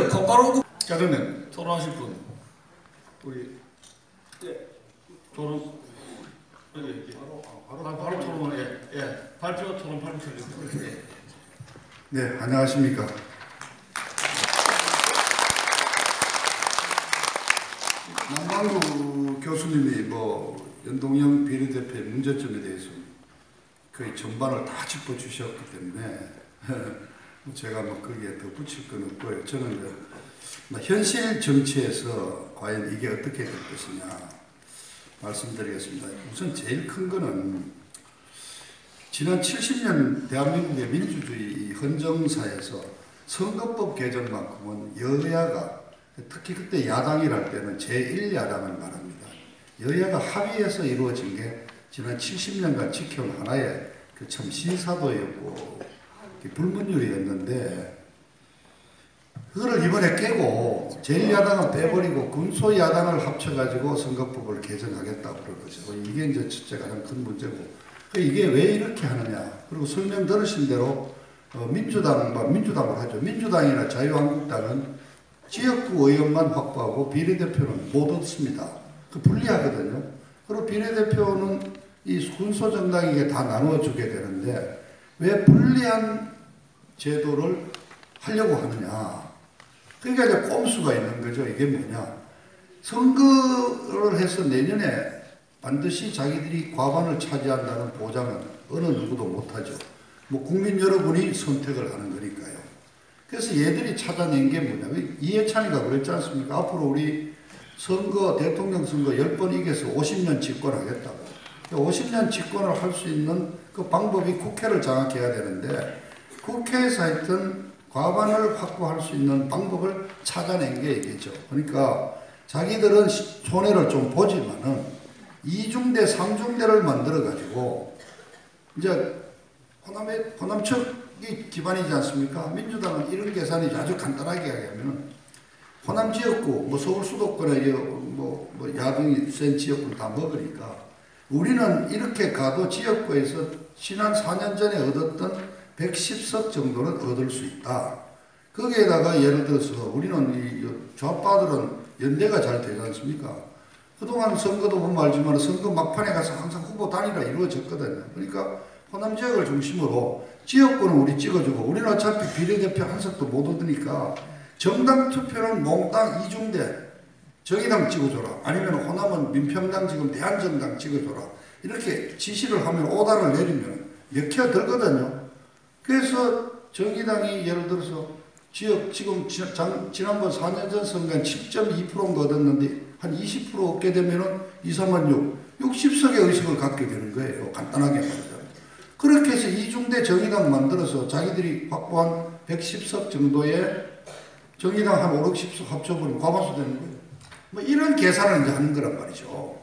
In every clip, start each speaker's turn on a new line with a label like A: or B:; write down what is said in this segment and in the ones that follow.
A: 겉가루. 자, 그러면 토론하실 분. 우리 토론 바로 토론. 발표 토론 발표.
B: 네, 안녕하십니까. 남방구 교수님이 연동형 비례대표의 문제점에 대해서 거의 전반을 다 짚어주셨기 때문에 제가 거기에 더 붙일 건 없고요. 저는 현실 정치에서 과연 이게 어떻게 될 것이냐 말씀드리겠습니다. 우선 제일 큰 거는 지난 70년 대한민국의 민주주의 헌정사에서 선거법 개정만큼은 여야가, 특히 그때 야당이랄 때는 제1야당을 말합니다. 여야가 합의해서 이루어진 게 지난 70년간 지켜온 하나의 참 신사도였고 불문율이었는데, 그거를 이번에 깨고 제1야당은 빼버리고 군소야당을 합쳐가지고 선거법을 개정하겠다고 그러죠. 이게 이제 첫째 가장 큰 문제고, 이게 왜 이렇게 하느냐. 그리고 설명 들으신 대로 민주당을 하죠. 민주당이나 자유한국당은 지역구 의원만 확보하고 비례대표는 못 얻습니다. 불리하거든요. 그리고 비례대표는 이 군소정당에게 다 나누어주게 되는데 왜 불리한 제도를 하려고 하느냐. 그러니까 이제 꼼수가 있는 거죠. 이게 뭐냐. 선거를 해서 내년에 반드시 자기들이 과반을 차지한다는 보장은 어느 누구도 못하죠. 국민 여러분이 선택을 하는 거니까요. 그래서 얘들이 찾아낸 게 뭐냐. 이해찬이가 그랬지 않습니까? 앞으로 우리 대통령 선거 10번 이겨서 50년 집권하겠다고. 50년 집권을 할 수 있는 그 방법이 국회를 장악해야 되는데, 국회에서 하여튼 과반을 확보할 수 있는 방법을 찾아낸 게 이게죠. 그러니까 자기들은 손해를 좀 보지만은 2중대, 3중대를 만들어가지고, 이제 호남 측이 기반이지 않습니까? 민주당은 이런 계산이 아주 간단하게 하면 호남 지역구, 서울 수도권에 야당이 센 지역구를 다 먹으니까 우리는 이렇게 가도 지역구에서 지난 4년 전에 얻었던 110석 정도는 얻을 수 있다. 거기에다가 예를 들어서 우리는 좌파들은 연대가 잘 되지 않습니까? 그동안 선거도 보면 알지만 선거 막판에 가서 항상 후보 단일화 이루어졌거든요. 그러니까 호남 지역을 중심으로 지역구는 우리 찍어주고, 우리는 어차피 비례대표 한 석도 못 얻으니까 정당 투표는 몽땅 이중대 정의당 찍어줘라. 아니면 호남은 민평당 지금 대한정당 찍어줘라. 이렇게 지시를 하면 오다를 내리면 역혀들거든요. 그래서 정의당이 예를 들어서 지금 지난번 4년 전 선거엔 7.2%인가 얻었는데 한 20% 얻게 되면은 2, 3만 60석의 의석을 갖게 되는 거예요. 간단하게 말하자면. 그렇게 해서 이중대 정의당 만들어서 자기들이 확보한 110석 정도의 정의당 한 5, 60석 합쳐버리면 과반수 되는 거예요. 이런 계산을 이제 하는 거란 말이죠.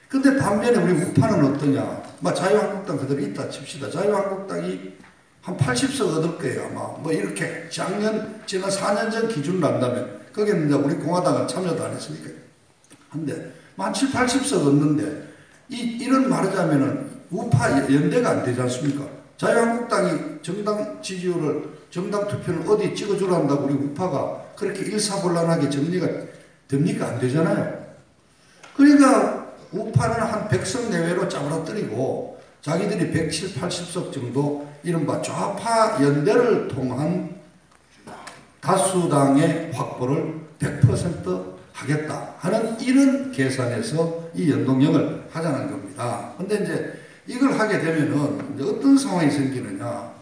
B: 근데 반면에 우리 우파는 어떠냐. 자유한국당 그대로 있다 칩시다. 자유한국당이 한 80석 얻을 거예요, 아마. 이렇게 지난 4년 전 기준으로 한다면, 거기는 이제 우리 공화당은 참여도 안 했으니까. 한데, 한 7, 80석 얻는데, 이런 말하자면은 우파 연대가 안 되지 않습니까? 자유한국당이 정당 지지율을, 정당 투표를 어디 찍어주라 한다고 우리 우파가 그렇게 일사불란하게 정리가 됩니까? 안 되잖아요. 그러니까 우파는 한 100석 내외로 짜부라뜨리고 자기들이 170, 80석 정도 이른바 좌파 연대를 통한 다수당의 확보를 100% 하겠다 하는 이런 계산에서 이 연동형을 하자는 겁니다. 근데 이제 이걸 하게 되면은 이제 어떤 상황이 생기느냐.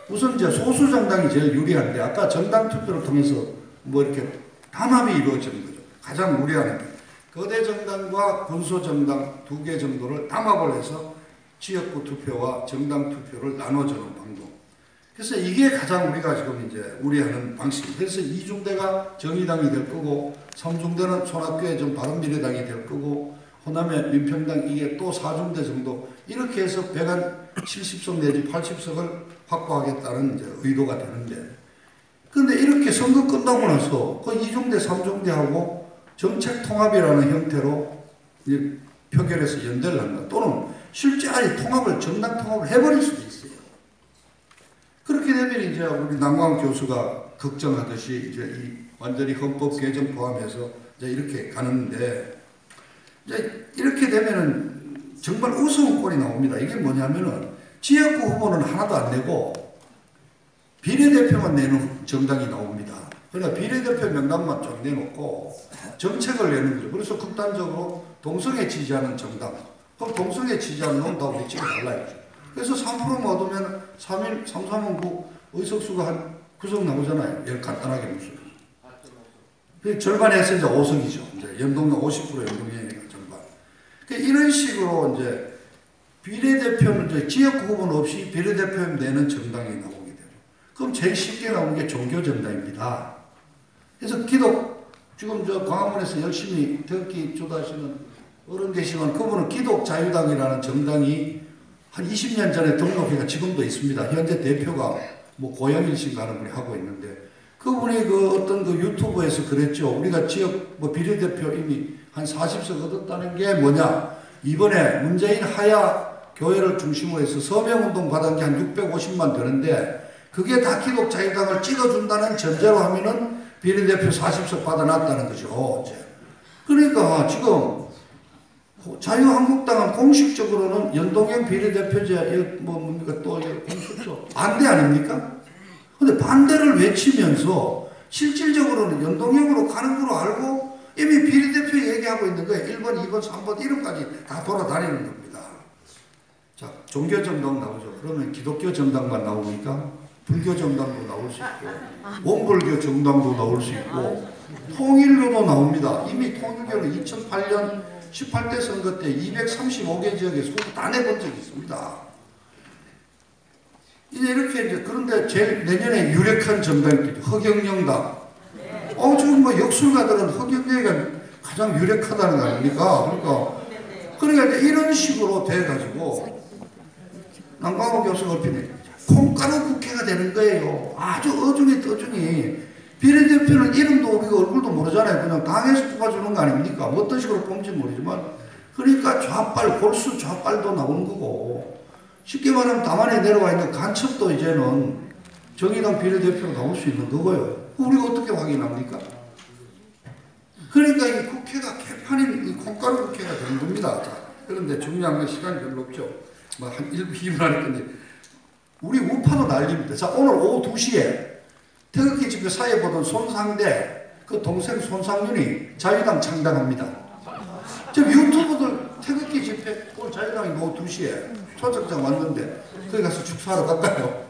B: 우선 이제 소수 정당이 제일 유리한데, 아까 정당 투표를 통해서 이렇게 단합이 이루어지는 거죠. 가장 우려하는 게. 거대 정당과 군소 정당 2개 정도를 담합을 해서 지역구 투표와 정당 투표를 나눠주는 방법. 그래서 이게 가장 우리가 지금 이제 우려하는 방식입니다. 그래서 2중대가 정의당이 될 거고, 3중대는 손학규의 좀 바른미래당이 될 거고, 호남의 민평당 이게 또 4중대 정도, 이렇게 해서 170석 내지 80석을 확보하겠다는 이제 의도가 되는데, 그런데 이렇게 선거 끝나고 나서 그 2중대, 3중대하고 정책 통합이라는 형태로 이제 표결해서 연대를 한다. 또는 실제 아예 통합을, 정당 통합을 해버릴 수도 있어요. 그렇게 되면 이제 우리 남광 교수가 걱정하듯이 이제 이 완전히 헌법 개정 포함해서 이제 이렇게 가는데, 이제 이렇게 되면은 정말 우스운 꼴이 나옵니다. 이게 뭐냐면은 지역구 후보는 하나도 안 내고 비례대표만 내는 정당이 나옵니다. 그러니까 비례대표 명단만 쫙 내놓고 정책을 내는 거죠. 그래서 극단적으로 동성애 지지하는 정당, 그럼 동성애 지지하는 놈 다 우리 찍어달라 이거죠. 그래서 3% 얻으면 3일, 3, 3은 9, 의석수가 한 9석 나오잖아요. 예를 간단하게 무슨. 그 절반에서 이제 5석이죠. 이제 연동형 50% 연동형이니까 절반. 그러니까 이런 식으로 이제 비례대표는 이제 지역구 후보는 없이 비례대표 내는 정당이 나오게 되죠. 그럼 제일 쉽게 나오는 게 종교정당입니다. 그래서 기독, 지금 저 광화문에서 열심히 태극기 주도하시는 어른 계시면 그분은 기독자유당이라는 정당이 한 20년 전에 등록해가 지금도 있습니다. 현재 대표가 뭐 고영일씨인가 하는 분이 하고 있는데, 그분이 그 어떤 그 유튜브에서 그랬죠. 우리가 지역 뭐 비례대표 이미 한 40석 얻었다는 게 뭐냐. 이번에 문재인 하야 교회를 중심으로 해서 서명운동 받은 게 한 650만 되는데, 그게 다 기독자유당을 찍어준다는 전제로 하면은 비례대표 40석 받아놨다는 거죠. 이제. 그러니까 지금 자유한국당은 공식적으로는 연동형 비례대표제 뭐 뭡니까 또 공식적 반대 아닙니까? 근데 반대를 외치면서 실질적으로는 연동형으로 가는 걸로 알고 이미 비례대표 얘기하고 있는 거예요. 1번, 2번, 3번 이름까지 다 돌아다니는 겁니다. 자, 종교정당 나오죠. 그러면 기독교 정당만 나옵니까? 불교 정당도 나올 수 있고 원불교 정당도 나올 수 있고 통일교도 나옵니다. 이미 통일교는 2008년 18대 선거 때 235개 지역에 소수 다 내본 적이 있습니다. 이제 이렇게 이제 그런데 제일 내년에 유력한 정당이 있죠. 허경영당. 지금 뭐 역술가들은 허경영이가 가장 유력하다는 거 아닙니까? 그러니까 이제 이런 식으로 돼가지고 남광호 교수가 얼핏 콩가루 국회가 되는 거예요. 아주 어중이 떠중이. 비례대표는 이름도 우리가 얼굴도 모르잖아요. 그냥 당에서 뽑아주는 거 아닙니까? 뭐 어떤 식으로 뽑는지 모르지만. 그러니까 좌빨, 골수 좌빨도 나오는 거고. 쉽게 말하면 담안에 내려와 있는 간첩도 이제는 정의당 비례대표로 나올 수 있는 거고요. 우리가 어떻게 확인합니까? 그러니까 이 국회가 개판인 이 콩가루 국회가 되는 겁니다. 자, 그런데 중요한 건 시간이 별로 없죠. 뭐 한 1분 할 건데. 우리 우파도 난립니다. 자, 오늘 오후 2시에 태극기 집회 사이에 보던 손상대 그 동생 손상윤이 자유당 창당합니다. 지금 유튜브들 태극기 집회 오늘 자유당이 오후 2시에 초청장 왔는데 거기 가서 축사하러 갈까요?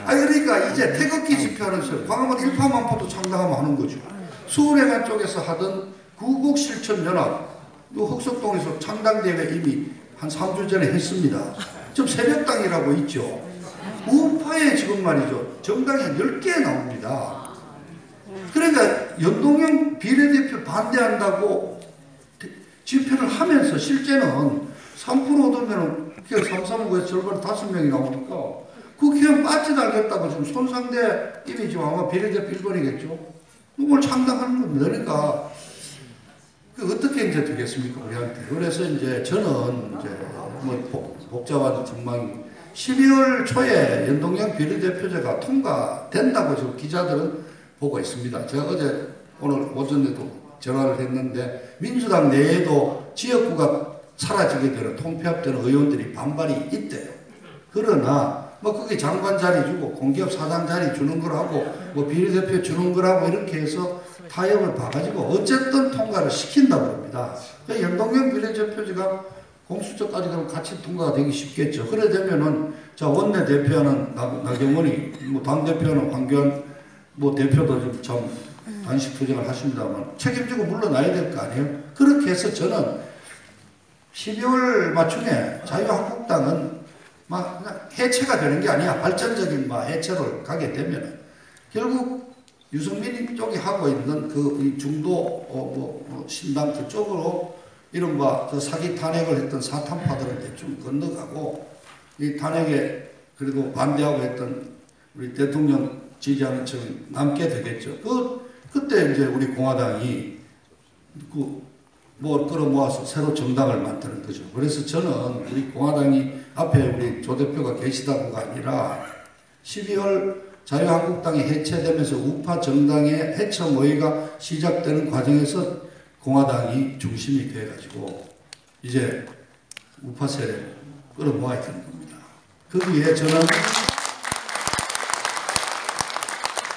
B: 아니 그러니까 이제 태극기 집회하는 광화문 일파만파도 창당하면 하는 거죠. 수원회관 쪽에서 하던 구국실천연합 흑석동에서 창당대회 이미 한 3주 전에 했습니다. 지금 새벽당이라고 있죠. 우파에 지금 말이죠. 정당이 한 10개 나옵니다. 그러니까 연동형 비례대표 반대한다고 집회를 하면서 실제는 3% 얻으면 그게 3, 3, 9에서 절반 5명이 나오니까 국회의원 빠져나겠다고 지금 손상대 이미 지금 아마 비례대표 1번이겠죠. 이걸 창당하는 겁니다. 그러니까 그 어떻게 이제 되겠습니까 우리한테. 그래서 이제 저는 이제 뭐 복잡한 전망이 12월 초에 연동형 비례대표제가 통과된다고 지금 기자들은 보고 있습니다. 제가 어제 오늘 오전에도 전화를 했는데 민주당 내에도 지역구가 사라지게 되는 통폐합되는 의원들이 반발이 있대요. 그러나 뭐 그게 장관 자리 주고 공기업 사장 자리 주는 거라고 뭐 비례대표 주는 거라고 이렇게 해서 타협을 봐가지고 어쨌든 통과를 시킨다고 합니다. 연동형 비례대표제가 공수처까지 그럼 같이 통과가 되기 쉽겠죠. 그래 되면은 자 원내 대표는 나경원이 뭐 당 대표는 황교안 뭐 대표도 좀 참 단식 투쟁을 하십니다만 책임지고 물러나야 될 거 아니에요. 그렇게 해서 저는 12월 말중에 자유한국당은 막 그냥 해체가 되는 게 아니야. 발전적인 막 해체를 가게 되면은 결국 유승민 쪽이 하고 있는 그 중도 신당 그쪽으로 이른바 그 사기 탄핵을 했던 사탄파들은 대충 건너가고 이 탄핵에 그래도 반대하고 했던 우리 대통령 지지하는 층 남게 되겠죠. 그때 이제 우리 공화당이 뭐 끌어모아서 새로 정당을 만드는 거죠. 그래서 저는 우리 공화당이 앞에 우리 조 대표가 계시다고가 아니라 12월 자유한국당이 해체되면서 우파 정당의 해체 모의가 시작되는 과정에서 공화당이 중심이 돼가지고 이제 우파 세력을 끌어모아야 되는 겁니다. 거기에 저는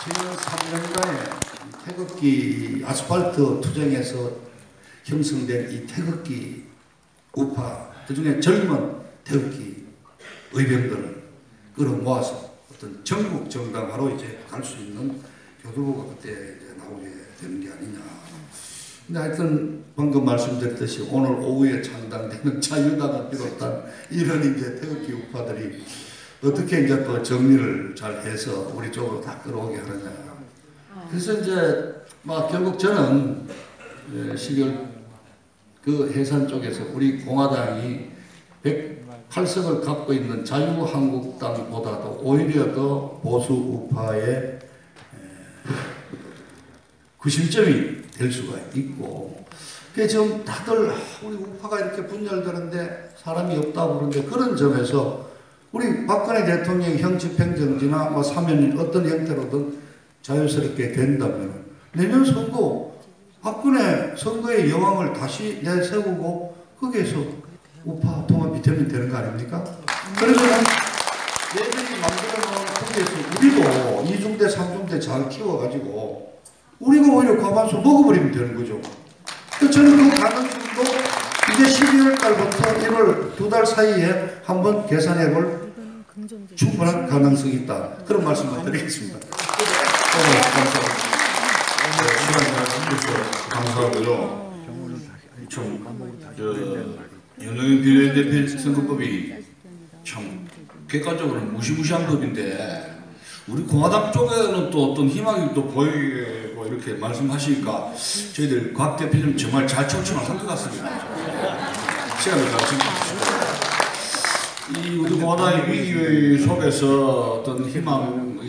B: 지난 3년간의 태극기 아스팔트 투쟁에서 형성된 이 태극기 우파, 그 중에 젊은 태극기 의병들을 끌어모아서 어떤 전국 정당화로 이제 갈 수 있는 교두보가 그때 이제 나오게 되는 게 아니냐. 근데 하여튼 방금 말씀드렸듯이 오늘 오후에 창당되는 자유당을 비롯한 이런 이제 태극기 우파들이 어떻게 이제 또 정리를 잘 해서 우리 쪽으로 다 끌어오게 하느냐. 그래서 이제 막 결국 저는 12월 그 해산 쪽에서 우리 공화당이 108석을 갖고 있는 자유한국당보다도 오히려 더 보수 우파의 구심점이 될 수가 있고, 그게 지금 다들 우리 우파가 이렇게 분열되는데 사람이 없다고 그러는데, 그런 점에서 우리 박근혜 대통령 형 집행정지나 뭐 사면일 어떤 형태로든 자유스럽게 된다면 내년 선거 박근혜 선거의 여왕을 다시 내세우고 거기에서 우파 통합이 되면 되는 거 아닙니까? 그러면 얘들이 만들어놓은 거기에서 우리도 이중대 삼중대 잘 키워가지고 우리가 오히려 과반수 먹어버리면 되는 거죠. 저는 그 가능성도 이제 12월 달부터 1월 2달 사이에 한번 계산해볼 충분한 가능성이 있다. 그런 말씀을 드리겠습니다.
A: 감사하고요. 참, 연동형 비례대표 선거법이 참 객관적으로는 무시무시한 법인데 우리 공화당 쪽에는 또 어떤 희망이 또 보이고 이렇게 말씀하시니까 저희들 곽 대표님 정말 잘 청춘한 것 같습니다. 시간을 잘 챙겨주시고 이 우리 공화당의 위기 속에서 어떤 희망